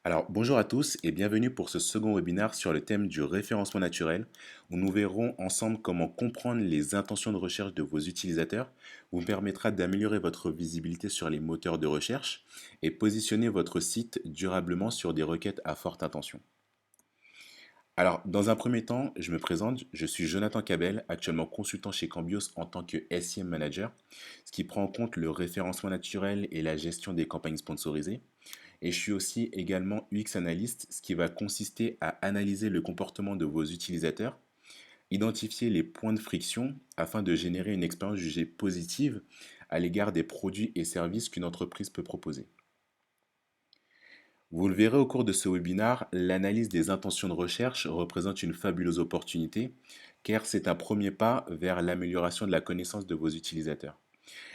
Alors, bonjour à tous et bienvenue pour ce second webinaire sur le thème du référencement naturel, où nous verrons ensemble comment comprendre les intentions de recherche de vos utilisateurs, vous permettra d'améliorer votre visibilité sur les moteurs de recherche et positionner votre site durablement sur des requêtes à forte intention. Alors, dans un premier temps, je me présente, je suis Jonathan Cabel, actuellement consultant chez Cambios en tant que SEM Manager, ce qui prend en compte le référencement naturel et la gestion des campagnes sponsorisées. Et je suis aussi également UX Analyst, ce qui va consister à analyser le comportement de vos utilisateurs, identifier les points de friction afin de générer une expérience jugée positive à l'égard des produits et services qu'une entreprise peut proposer. Vous le verrez au cours de ce webinaire, l'analyse des intentions de recherche représente une fabuleuse opportunité car c'est un premier pas vers l'amélioration de la connaissance de vos utilisateurs.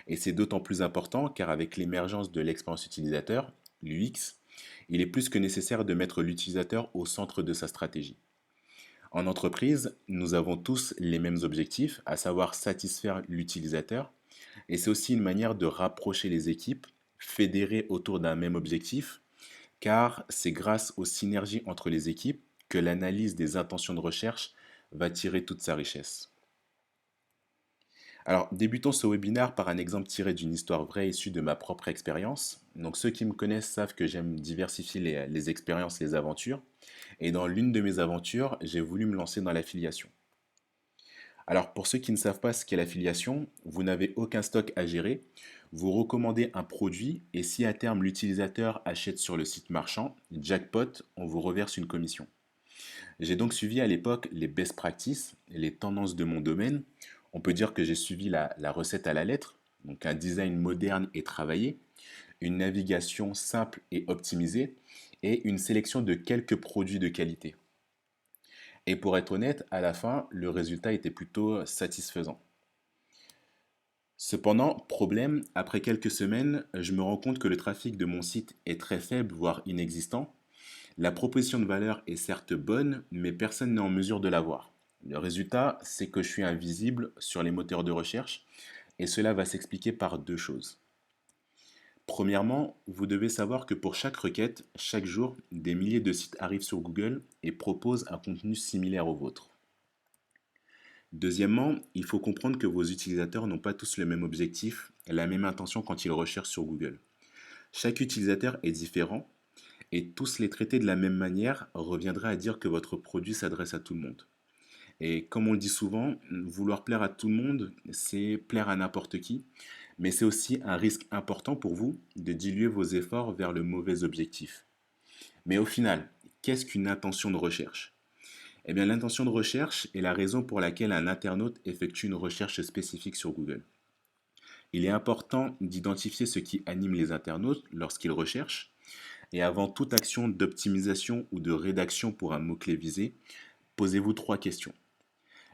Et c'est d'autant plus important car avec l'émergence de l'expérience utilisateur, l'UX, il est plus que nécessaire de mettre l'utilisateur au centre de sa stratégie. En entreprise, nous avons tous les mêmes objectifs, à savoir satisfaire l'utilisateur, et c'est aussi une manière de rapprocher les équipes, fédérées autour d'un même objectif, car c'est grâce aux synergies entre les équipes que l'analyse des intentions de recherche va tirer toute sa richesse. Alors, débutons ce webinaire par un exemple tiré d'une histoire vraie issue de ma propre expérience. Donc, ceux qui me connaissent savent que j'aime diversifier les expériences, les aventures. Et dans l'une de mes aventures, j'ai voulu me lancer dans l'affiliation. Alors, pour ceux qui ne savent pas ce qu'est l'affiliation, vous n'avez aucun stock à gérer. Vous recommandez un produit et si à terme l'utilisateur achète sur le site marchand, jackpot, on vous reverse une commission. J'ai donc suivi à l'époque les best practices, les tendances de mon domaine. On peut dire que j'ai suivi la recette à la lettre, donc un design moderne et travaillé, une navigation simple et optimisée, et une sélection de quelques produits de qualité. Et pour être honnête, à la fin, le résultat était plutôt satisfaisant. Cependant, problème, après quelques semaines, je me rends compte que le trafic de mon site est très faible, voire inexistant. La proposition de valeur est certes bonne, mais personne n'est en mesure de l'avoir. Le résultat, c'est que je suis invisible sur les moteurs de recherche, et cela va s'expliquer par deux choses. Premièrement, vous devez savoir que pour chaque requête, chaque jour, des milliers de sites arrivent sur Google et proposent un contenu similaire au vôtre. Deuxièmement, il faut comprendre que vos utilisateurs n'ont pas tous le même objectif, la même intention quand ils recherchent sur Google. Chaque utilisateur est différent et tous les traiter de la même manière reviendrait à dire que votre produit s'adresse à tout le monde. Et comme on le dit souvent, vouloir plaire à tout le monde, c'est plaire à n'importe qui, mais c'est aussi un risque important pour vous de diluer vos efforts vers le mauvais objectif. Mais au final, qu'est-ce qu'une intention de recherche? Eh bien, l'intention de recherche est la raison pour laquelle un internaute effectue une recherche spécifique sur Google. Il est important d'identifier ce qui anime les internautes lorsqu'ils recherchent, et avant toute action d'optimisation ou de rédaction pour un mot-clé visé, posez-vous trois questions.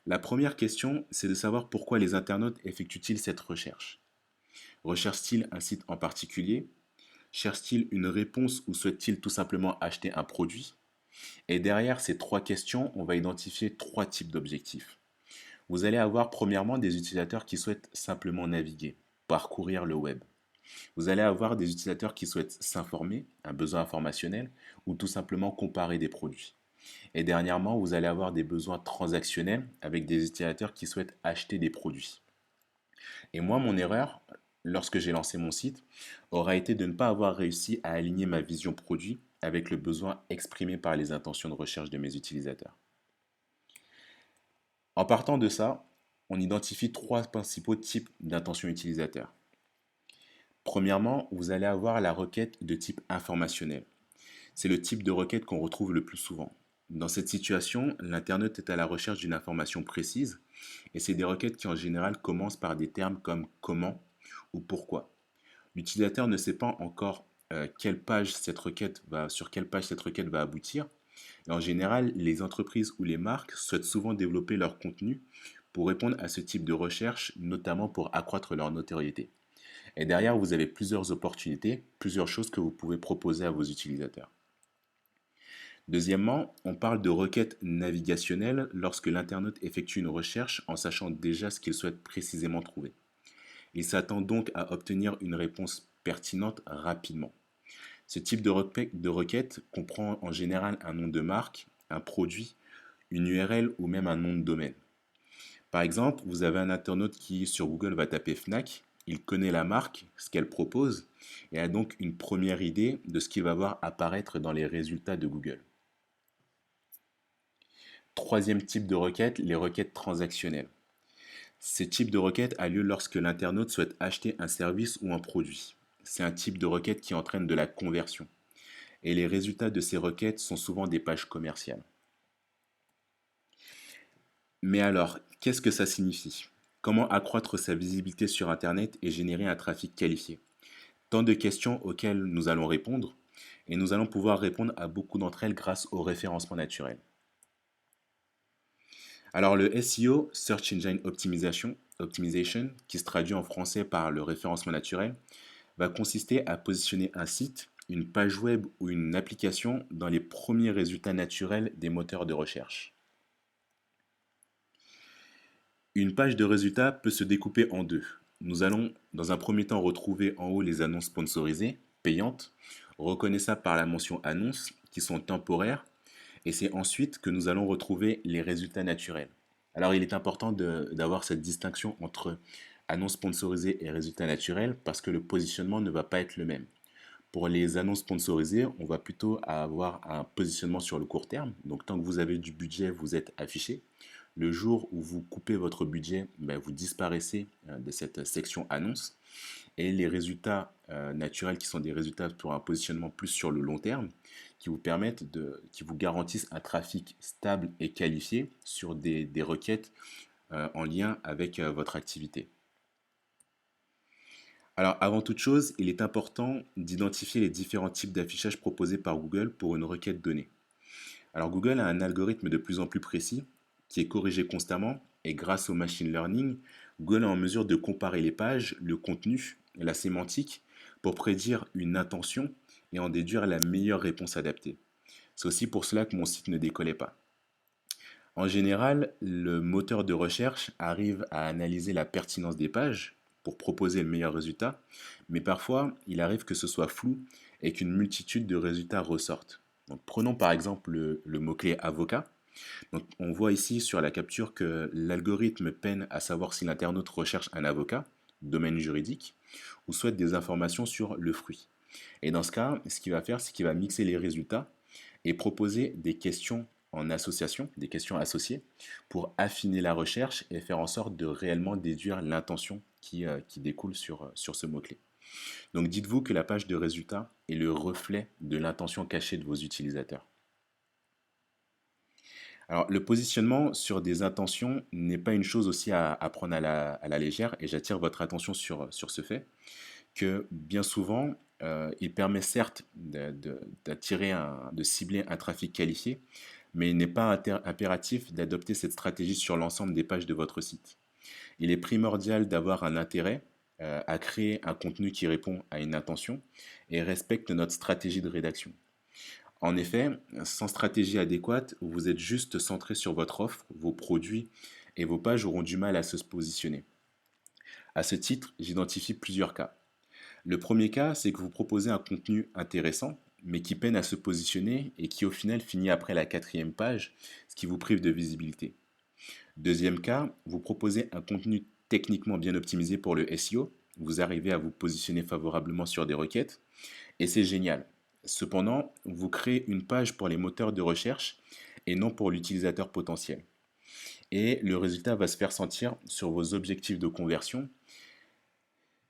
La première question, c'est de savoir pourquoi les internautes effectuent-ils cette recherche. Recherchent-ils un site en particulier? Cherchent-ils une réponse ou souhaitent-ils tout simplement acheter un produit? Et derrière ces trois questions, on va identifier trois types d'objectifs. Vous allez avoir premièrement des utilisateurs qui souhaitent simplement naviguer, parcourir le web. Vous allez avoir des utilisateurs qui souhaitent s'informer, un besoin informationnel, ou tout simplement comparer des produits. Et dernièrement, vous allez avoir des besoins transactionnels avec des utilisateurs qui souhaitent acheter des produits. Et moi, mon erreur, lorsque j'ai lancé mon site, aura été de ne pas avoir réussi à aligner ma vision produit avec le besoin exprimé par les intentions de recherche de mes utilisateurs. En partant de ça, on identifie trois principaux types d'intentions utilisateurs. Premièrement, vous allez avoir la requête de type informationnel. C'est le type de requête qu'on retrouve le plus souvent. Dans cette situation, l'internaute est à la recherche d'une information précise et c'est des requêtes qui en général commencent par des termes comme comment ou pourquoi. L'utilisateur ne sait pas encore sur quelle page cette requête va aboutir. Et en général, les entreprises ou les marques souhaitent souvent développer leur contenu pour répondre à ce type de recherche, notamment pour accroître leur notoriété. Et derrière, vous avez plusieurs opportunités, plusieurs choses que vous pouvez proposer à vos utilisateurs. Deuxièmement, on parle de requête navigationnelle lorsque l'internaute effectue une recherche en sachant déjà ce qu'il souhaite précisément trouver. Il s'attend donc à obtenir une réponse pertinente rapidement. Ce type de requête comprend en général un nom de marque, un produit, une URL ou même un nom de domaine. Par exemple, vous avez un internaute qui sur Google va taper Fnac, il connaît la marque, ce qu'elle propose, et a donc une première idée de ce qu'il va voir apparaître dans les résultats de Google. Troisième type de requête, les requêtes transactionnelles. Ce type de requête a lieu lorsque l'internaute souhaite acheter un service ou un produit. C'est un type de requête qui entraîne de la conversion. Et les résultats de ces requêtes sont souvent des pages commerciales. Mais alors, qu'est-ce que ça signifie? Comment accroître sa visibilité sur Internet et générer un trafic qualifié? Tant de questions auxquelles nous allons répondre, et nous allons pouvoir répondre à beaucoup d'entre elles grâce au référencement naturel. Alors le SEO, Search Engine Optimization, qui se traduit en français par le référencement naturel, va consister à positionner un site, une page web ou une application dans les premiers résultats naturels des moteurs de recherche. Une page de résultats peut se découper en deux. Nous allons dans un premier temps retrouver en haut les annonces sponsorisées, payantes, reconnaissables par la mention annonce, qui sont temporaires, et c'est ensuite que nous allons retrouver les résultats naturels. Alors il est important d'avoir cette distinction entre annonces sponsorisées et résultats naturels parce que le positionnement ne va pas être le même. Pour les annonces sponsorisées, on va plutôt avoir un positionnement sur le court terme. Donc tant que vous avez du budget, vous êtes affiché. Le jour où vous coupez votre budget, ben, vous disparaissez de cette section annonce. Et les résultats naturels qui sont des résultats pour un positionnement plus sur le long terme, qui vous garantissent un trafic stable et qualifié sur des requêtes en lien avec votre activité. Alors, avant toute chose, il est important d'identifier les différents types d'affichage proposés par Google pour une requête donnée. Alors, Google a un algorithme de plus en plus précis qui est corrigé constamment et grâce au machine learning, Google est en mesure de comparer les pages, le contenu, la sémantique pour prédire une intention et en déduire la meilleure réponse adaptée. C'est aussi pour cela que mon site ne décollait pas. En général, le moteur de recherche arrive à analyser la pertinence des pages pour proposer le meilleur résultat, mais parfois il arrive que ce soit flou et qu'une multitude de résultats ressortent. Donc, prenons par exemple le mot-clé avocat. Donc, on voit ici sur la capture que l'algorithme peine à savoir si l'internaute recherche un avocat, domaine juridique, ou souhaite des informations sur le fruit. Et dans ce cas, ce qu'il va faire, c'est qu'il va mixer les résultats et proposer des questions en association, des questions associées, pour affiner la recherche et faire en sorte de réellement déduire l'intention qui découle sur ce mot-clé. Donc dites-vous que la page de résultats est le reflet de l'intention cachée de vos utilisateurs. Alors, le positionnement sur des intentions n'est pas une chose aussi à prendre à la légère, et j'attire votre attention sur ce fait, que bien souvent, il permet certes de cibler un trafic qualifié, mais il n'est pas impératif d'adopter cette stratégie sur l'ensemble des pages de votre site. Il est primordial d'avoir un intérêt à créer un contenu qui répond à une intention et respecte notre stratégie de rédaction. En effet, sans stratégie adéquate, vous êtes juste centré sur votre offre, vos produits et vos pages auront du mal à se positionner. À ce titre, j'identifie plusieurs cas. Le premier cas, c'est que vous proposez un contenu intéressant, mais qui peine à se positionner et qui au final finit après la quatrième page, ce qui vous prive de visibilité. Deuxième cas, vous proposez un contenu techniquement bien optimisé pour le SEO, vous arrivez à vous positionner favorablement sur des requêtes, et c'est génial. Cependant, vous créez une page pour les moteurs de recherche et non pour l'utilisateur potentiel. Et le résultat va se faire sentir sur vos objectifs de conversion,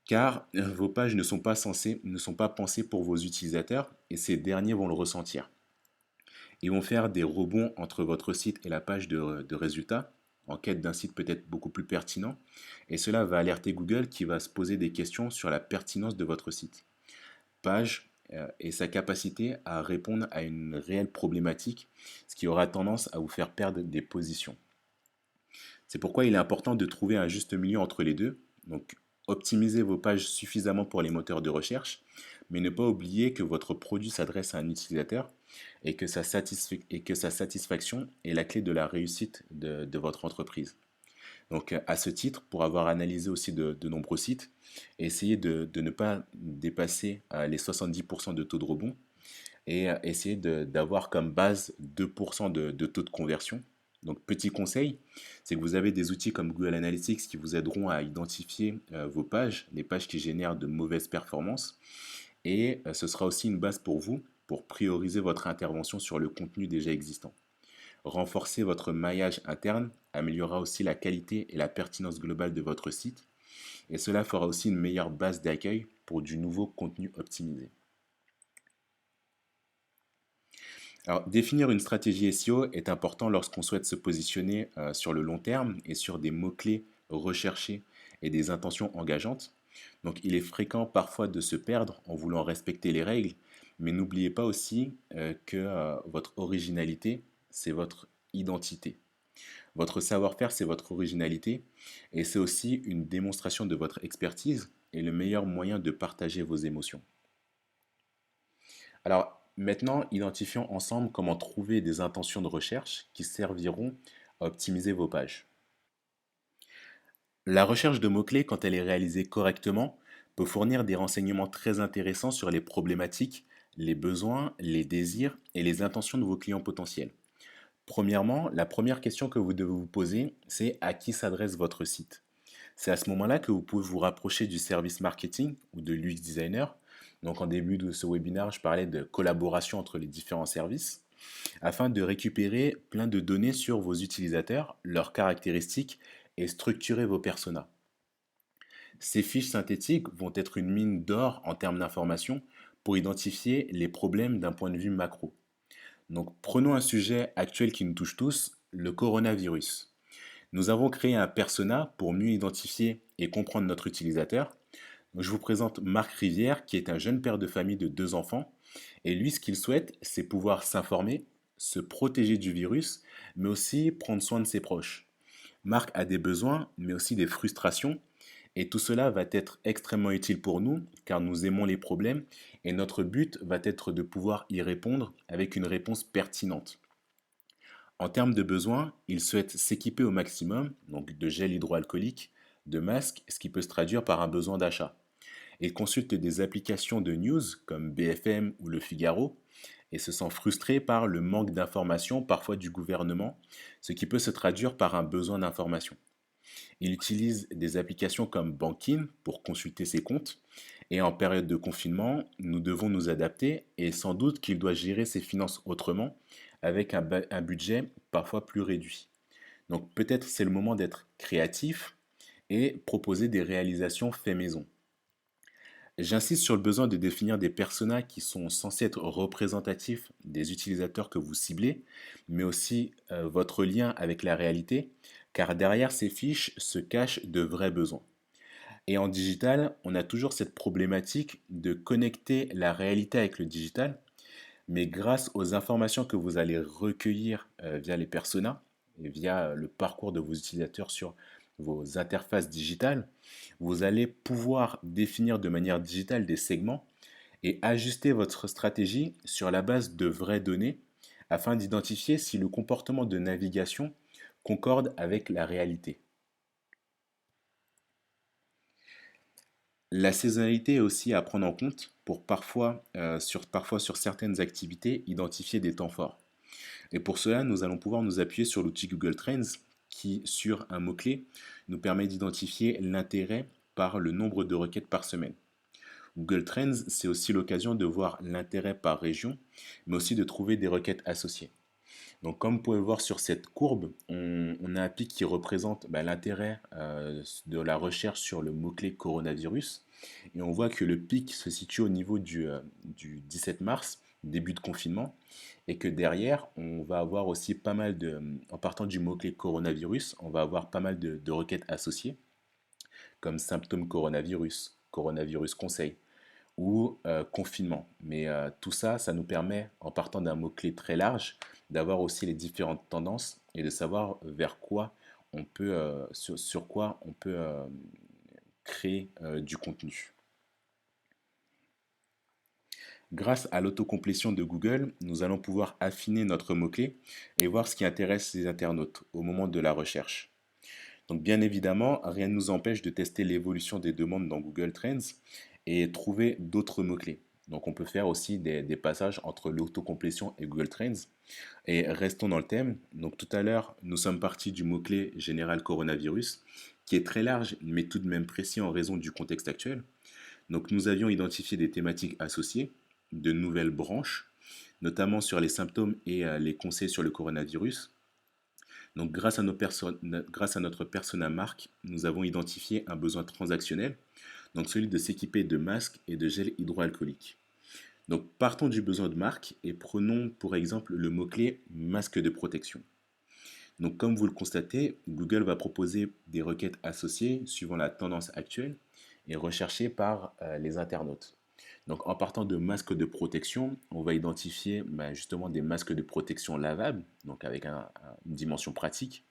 car vos pages ne sont pas pensées pour vos utilisateurs et ces derniers vont le ressentir. Ils vont faire des rebonds entre votre site et la page de résultats en quête d'un site peut-être beaucoup plus pertinent et cela va alerter Google qui va se poser des questions sur la pertinence de votre site. Page et sa capacité à répondre à une réelle problématique, ce qui aura tendance à vous faire perdre des positions. C'est pourquoi il est important de trouver un juste milieu entre les deux. Donc, optimisez vos pages suffisamment pour les moteurs de recherche, mais ne pas oublier que votre produit s'adresse à un utilisateur et que sa satisfaction est la clé de la réussite de votre entreprise. Donc, à ce titre, pour avoir analysé aussi de nombreux sites, essayez de ne pas dépasser les 70% de taux de rebond et essayez d'avoir comme base 2% de taux de conversion. Donc, petit conseil, c'est que vous avez des outils comme Google Analytics qui vous aideront à identifier vos pages, les pages qui génèrent de mauvaises performances. Et ce sera aussi une base pour vous pour prioriser votre intervention sur le contenu déjà existant. Renforcer votre maillage interne améliorera aussi la qualité et la pertinence globale de votre site. Et cela fera aussi une meilleure base d'accueil pour du nouveau contenu optimisé. Alors, définir une stratégie SEO est important lorsqu'on souhaite se positionner sur le long terme et sur des mots-clés recherchés et des intentions engageantes. Donc, il est fréquent parfois de se perdre en voulant respecter les règles, mais n'oubliez pas aussi que votre originalité, c'est votre identité. Votre savoir-faire, c'est votre originalité et c'est aussi une démonstration de votre expertise et le meilleur moyen de partager vos émotions. Alors maintenant, identifions ensemble comment trouver des intentions de recherche qui serviront à optimiser vos pages. La recherche de mots-clés, quand elle est réalisée correctement, peut fournir des renseignements très intéressants sur les problématiques, les besoins, les désirs et les intentions de vos clients potentiels. Premièrement, la première question que vous devez vous poser, c'est à qui s'adresse votre site. C'est à ce moment-là que vous pouvez vous rapprocher du service marketing ou de l'UX designer. Donc en début de ce webinaire, je parlais de collaboration entre les différents services afin de récupérer plein de données sur vos utilisateurs, leurs caractéristiques et structurer vos personas. Ces fiches synthétiques vont être une mine d'or en termes d'information pour identifier les problèmes d'un point de vue macro. Donc prenons un sujet actuel qui nous touche tous, le coronavirus. Nous avons créé un persona pour mieux identifier et comprendre notre utilisateur. Je vous présente Marc Rivière, qui est un jeune père de famille de 2 enfants. Et lui, ce qu'il souhaite, c'est pouvoir s'informer, se protéger du virus, mais aussi prendre soin de ses proches. Marc a des besoins, mais aussi des frustrations. Et tout cela va être extrêmement utile pour nous, car nous aimons les problèmes, et notre but va être de pouvoir y répondre avec une réponse pertinente. En termes de besoins, il souhaite s'équiper au maximum, donc de gel hydroalcoolique, de masques, ce qui peut se traduire par un besoin d'achat. Il consulte des applications de news comme BFM ou Le Figaro et se sent frustré par le manque d'informations, parfois du gouvernement, ce qui peut se traduire par un besoin d'information. Il utilise des applications comme Bankin pour consulter ses comptes et en période de confinement, nous devons nous adapter et sans doute qu'il doit gérer ses finances autrement avec un budget parfois plus réduit. Donc peut-être c'est le moment d'être créatif et proposer des réalisations fait maison. J'insiste sur le besoin de définir des personas qui sont censés être représentatifs des utilisateurs que vous ciblez, mais aussi votre lien avec la réalité, car derrière ces fiches se cachent de vrais besoins. Et en digital, on a toujours cette problématique de connecter la réalité avec le digital, mais grâce aux informations que vous allez recueillir via les personas et via le parcours de vos utilisateurs sur vos interfaces digitales, vous allez pouvoir définir de manière digitale des segments et ajuster votre stratégie sur la base de vraies données afin d'identifier si le comportement de navigation concorde avec la réalité. La saisonnalité est aussi à prendre en compte pour parfois sur certaines activités identifier des temps forts. Et pour cela, nous allons pouvoir nous appuyer sur l'outil Google Trends qui, sur un mot-clé, nous permet d'identifier l'intérêt par le nombre de requêtes par semaine. Google Trends, c'est aussi l'occasion de voir l'intérêt par région, mais aussi de trouver des requêtes associées. Donc comme vous pouvez le voir sur cette courbe, on a un pic qui représente l'intérêt de la recherche sur le mot-clé coronavirus. Et on voit que le pic se situe au niveau du 17 mars, début de confinement, et que derrière, on va avoir aussi pas mal en partant du mot-clé coronavirus, on va avoir pas mal de requêtes associées, comme symptômes coronavirus, coronavirus conseil, ou confinement. Mais tout ça, ça nous permet, en partant d'un mot-clé très large, d'avoir aussi les différentes tendances et de savoir vers quoi on peut, sur quoi on peut créer du contenu. Grâce à l'autocomplétion de Google, nous allons pouvoir affiner notre mot-clé et voir ce qui intéresse les internautes au moment de la recherche. Donc bien évidemment, rien ne nous empêche de tester l'évolution des demandes dans Google Trends et trouver d'autres mots-clés. Donc on peut faire aussi des passages entre l'autocomplétion et Google Trends. Et restons dans le thème. Donc tout à l'heure, nous sommes partis du mot-clé général coronavirus, qui est très large, mais tout de même précis en raison du contexte actuel. Donc nous avions identifié des thématiques associées, de nouvelles branches, notamment sur les symptômes et les conseils sur le coronavirus. Donc grâce à notre persona marque, nous avons identifié un besoin transactionnel, donc celui de s'équiper de masques et de gel hydroalcoolique. Donc partons du besoin de marque et prenons pour exemple le mot-clé masque de protection. Donc comme vous le constatez, Google va proposer des requêtes associées suivant la tendance actuelle et recherchées par les internautes. Donc en partant de masques de protection, on va identifier justement des masques de protection lavables, donc avec une dimension pratique.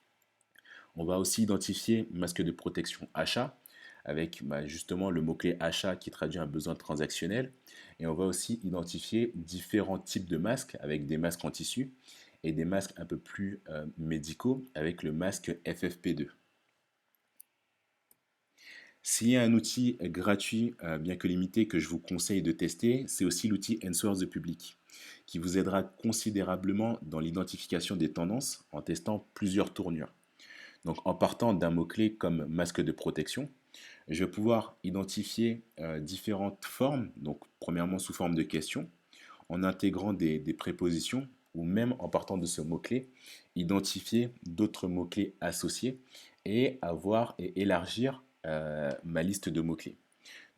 On va aussi identifier masques de protection achat, avec justement le mot-clé achat qui traduit un besoin transactionnel. Et on va aussi identifier différents types de masques, avec des masques en tissu et des masques un peu plus médicaux, avec le masque FFP2. S'il y a un outil gratuit, bien que limité, que je vous conseille de tester, c'est aussi l'outil Answer the Public, qui vous aidera considérablement dans l'identification des tendances en testant plusieurs tournures. Donc en partant d'un mot-clé comme masque de protection, je vais pouvoir identifier différentes formes, donc premièrement sous forme de questions, en intégrant des prépositions, ou même en partant de ce mot-clé, identifier d'autres mots-clés associés et avoir et élargir ma liste de mots-clés.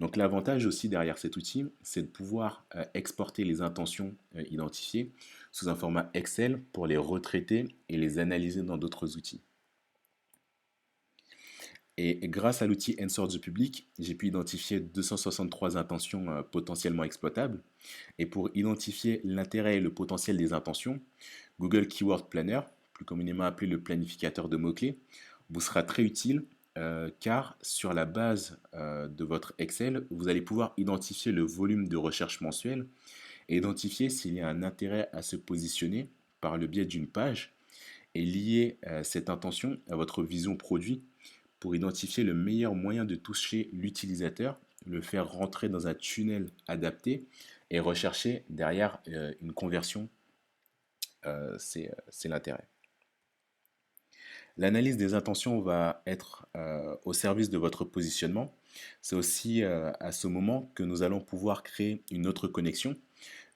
Donc l'avantage aussi derrière cet outil, c'est de pouvoir exporter les intentions identifiées sous un format Excel pour les retraiter et les analyser dans d'autres outils. Et grâce à l'outil Answer the Public, j'ai pu identifier 263 intentions potentiellement exploitables. Et pour identifier l'intérêt et le potentiel des intentions, Google Keyword Planner, plus communément appelé le planificateur de mots-clés, vous sera très utile car sur la base de votre Excel, vous allez pouvoir identifier le volume de recherche mensuel et identifier s'il y a un intérêt à se positionner par le biais d'une page et lier cette intention à votre vision produit pour identifier le meilleur moyen de toucher l'utilisateur, le faire rentrer dans un tunnel adapté et rechercher derrière une conversion. C'est l'intérêt. L'analyse des intentions va être au service de votre positionnement. C'est aussi à ce moment que nous allons pouvoir créer une autre connexion,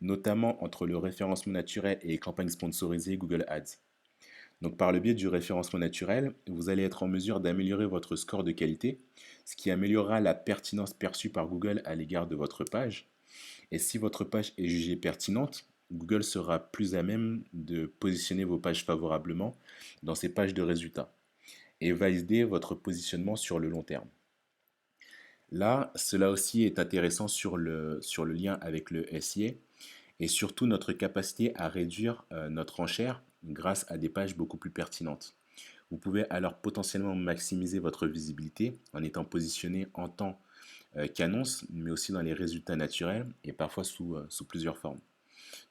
notamment entre le référencement naturel et les campagnes sponsorisées Google Ads. Donc par le biais du référencement naturel, vous allez être en mesure d'améliorer votre score de qualité, ce qui améliorera la pertinence perçue par Google à l'égard de votre page. Et si votre page est jugée pertinente, Google sera plus à même de positionner vos pages favorablement dans ses pages de résultats et va aider votre positionnement sur le long terme. Là, cela aussi est intéressant sur le lien avec le SIA et surtout notre capacité à réduire notre enchère grâce à des pages beaucoup plus pertinentes. Vous pouvez alors potentiellement maximiser votre visibilité en étant positionné en tant qu'annonce, mais aussi dans les résultats naturels et parfois sous plusieurs formes.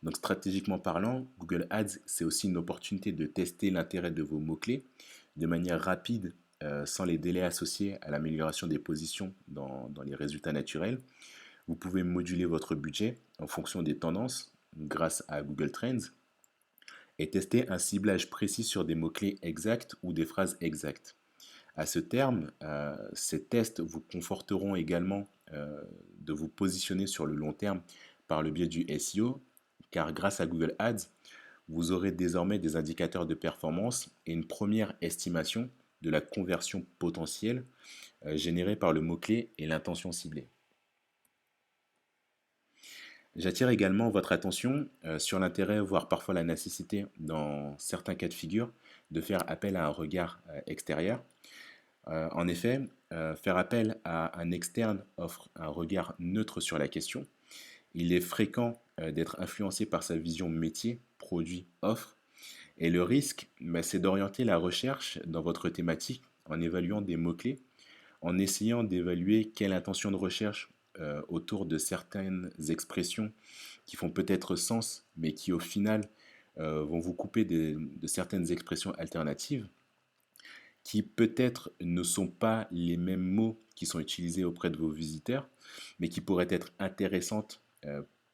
Donc stratégiquement parlant, Google Ads, c'est aussi une opportunité de tester l'intérêt de vos mots-clés de manière rapide, sans les délais associés à l'amélioration des positions dans les résultats naturels. Vous pouvez moduler votre budget en fonction des tendances grâce à Google Trends et tester un ciblage précis sur des mots-clés exacts ou des phrases exactes. À ce terme, ces tests vous conforteront également de vous positionner sur le long terme par le biais du SEO, car grâce à Google Ads, vous aurez désormais des indicateurs de performance et une première estimation de la conversion potentielle générée par le mot-clé et l'intention ciblée. J'attire également votre attention sur l'intérêt, voire parfois la nécessité, dans certains cas de figure, de faire appel à un regard extérieur. En effet, faire appel à un externe offre un regard neutre sur la question. Il est fréquent d'être influencé par sa vision métier, produit, offre. Et le risque, c'est d'orienter la recherche dans votre thématique en évaluant des mots-clés, en essayant d'évaluer quelle intention de recherche autour de certaines expressions qui font peut-être sens, mais qui au final vont vous couper de certaines expressions alternatives. qui peut-être ne sont pas les mêmes mots qui sont utilisés auprès de vos visiteurs, mais qui pourraient être intéressantes,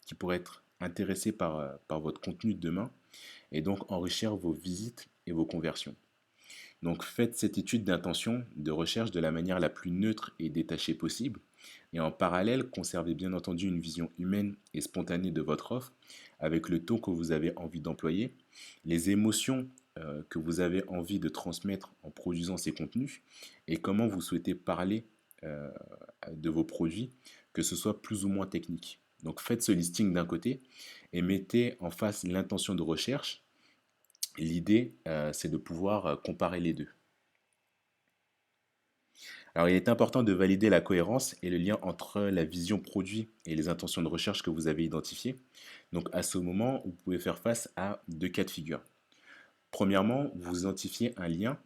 qui pourraient être intéressés par votre contenu de demain, et donc enrichir vos visites et vos conversions. Donc faites cette étude d'intention de recherche de la manière la plus neutre et détachée possible. Et en parallèle, conservez bien entendu une vision humaine et spontanée de votre offre, avec le ton que vous avez envie d'employer, les émotions que vous avez envie de transmettre en produisant ces contenus, et comment vous souhaitez parler euh, de vos produits, que ce soit plus ou moins technique. Donc faites ce listing d'un côté et mettez en face l'intention de recherche. L'idée, c'est de pouvoir comparer les deux. Alors, il est important de valider la cohérence et le lien entre la vision produit et les intentions de recherche que vous avez identifiées. Donc, à ce moment, vous pouvez faire face à deux cas de figure. Premièrement, vous identifiez un lien,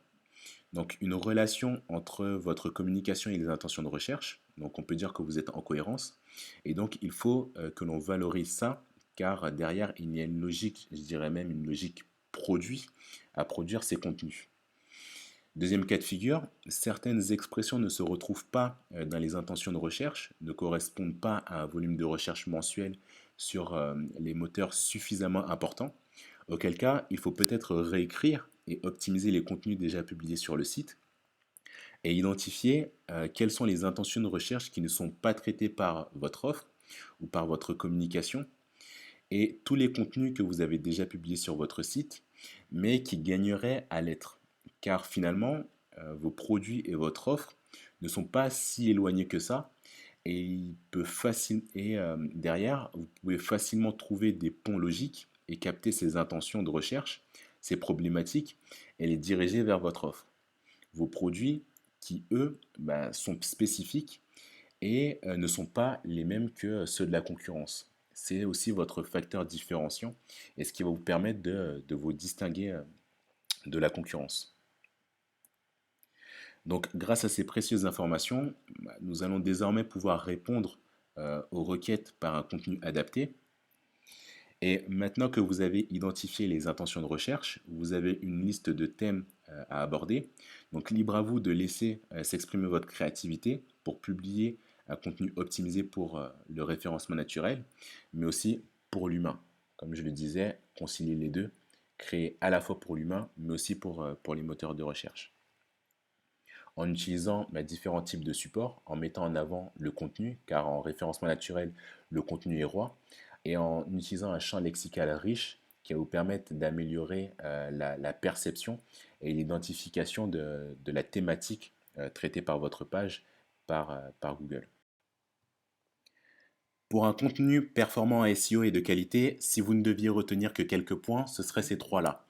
donc une relation entre votre communication et les intentions de recherche. Donc, on peut dire que vous êtes en cohérence. Et donc, il faut que l'on valorise ça, car derrière, il y a une logique, je dirais même une logique produit à produire ces contenus. Deuxième cas de figure, certaines expressions ne se retrouvent pas dans les intentions de recherche, ne correspondent pas à un volume de recherche mensuel sur les moteurs suffisamment importants, auquel cas il faut peut-être réécrire et optimiser les contenus déjà publiés sur le site et identifier quelles sont les intentions de recherche qui ne sont pas traitées par votre offre ou par votre communication et tous les contenus que vous avez déjà publiés sur votre site mais qui gagneraient à l'être car finalement, vos produits et votre offre ne sont pas si éloignés que ça. Derrière, vous pouvez facilement trouver des ponts logiques et capter ces intentions de recherche, ces problématiques, et les diriger vers votre offre. Vos produits qui, eux, sont spécifiques et ne sont pas les mêmes que ceux de la concurrence. C'est aussi votre facteur différenciant et ce qui va vous permettre de vous distinguer de la concurrence. Donc, grâce à ces précieuses informations, nous allons désormais pouvoir répondre aux requêtes par un contenu adapté. Et maintenant que vous avez identifié les intentions de recherche, vous avez une liste de thèmes à aborder. Donc, libre à vous de laisser s'exprimer votre créativité pour publier un contenu optimisé pour le référencement naturel, mais aussi pour l'humain. Comme je le disais, concilier les deux, créer à la fois pour l'humain, mais aussi pour les moteurs de recherche en utilisant différents types de supports, en mettant en avant le contenu, car en référencement naturel, le contenu est roi, et en utilisant un champ lexical riche qui va vous permettre d'améliorer la perception et l'identification de la thématique traitée par votre page par Google. Pour un contenu performant en SEO et de qualité, si vous ne deviez retenir que quelques points, ce seraient ces trois-là.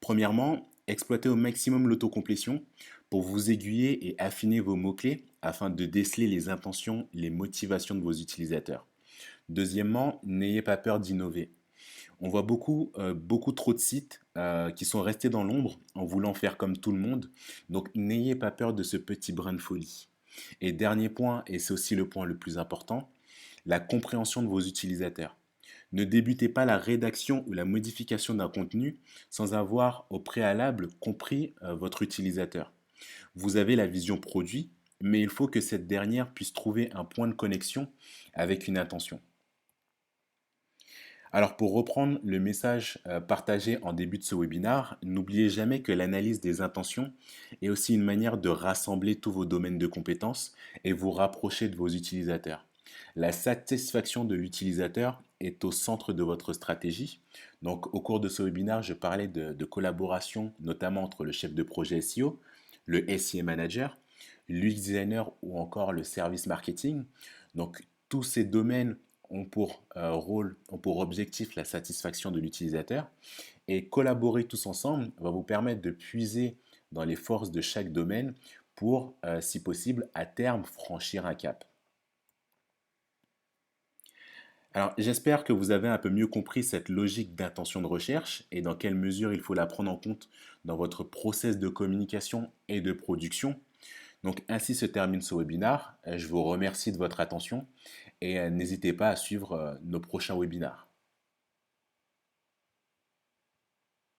Premièrement, exploitez au maximum l'autocomplétion pour vous aiguiller et affiner vos mots-clés afin de déceler les intentions, les motivations de vos utilisateurs. Deuxièmement, n'ayez pas peur d'innover. On voit beaucoup trop de sites qui sont restés dans l'ombre en voulant faire comme tout le monde. Donc n'ayez pas peur de ce petit brin de folie. Et dernier point, et c'est aussi le point le plus important, la compréhension de vos utilisateurs. Ne débutez pas la rédaction ou la modification d'un contenu sans avoir au préalable compris votre utilisateur. Vous avez la vision produit, mais il faut que cette dernière puisse trouver un point de connexion avec une intention. Alors pour reprendre le message partagé en début de ce webinaire, n'oubliez jamais que l'analyse des intentions est aussi une manière de rassembler tous vos domaines de compétences et vous rapprocher de vos utilisateurs. La satisfaction de l'utilisateur est au centre de votre stratégie. Donc au cours de ce webinaire, je parlais de collaboration, notamment entre le chef de projet SEO, le SEA manager, l'UX designer ou encore le service marketing. Donc tous ces domaines ont ont pour objectif la satisfaction de l'utilisateur et collaborer tous ensemble va vous permettre de puiser dans les forces de chaque domaine pour, si possible, à terme, franchir un cap. Alors, j'espère que vous avez un peu mieux compris cette logique d'intention de recherche et dans quelle mesure il faut la prendre en compte dans votre process de communication et de production. Donc, ainsi se termine ce webinaire. Je vous remercie de votre attention et n'hésitez pas à suivre nos prochains webinaires.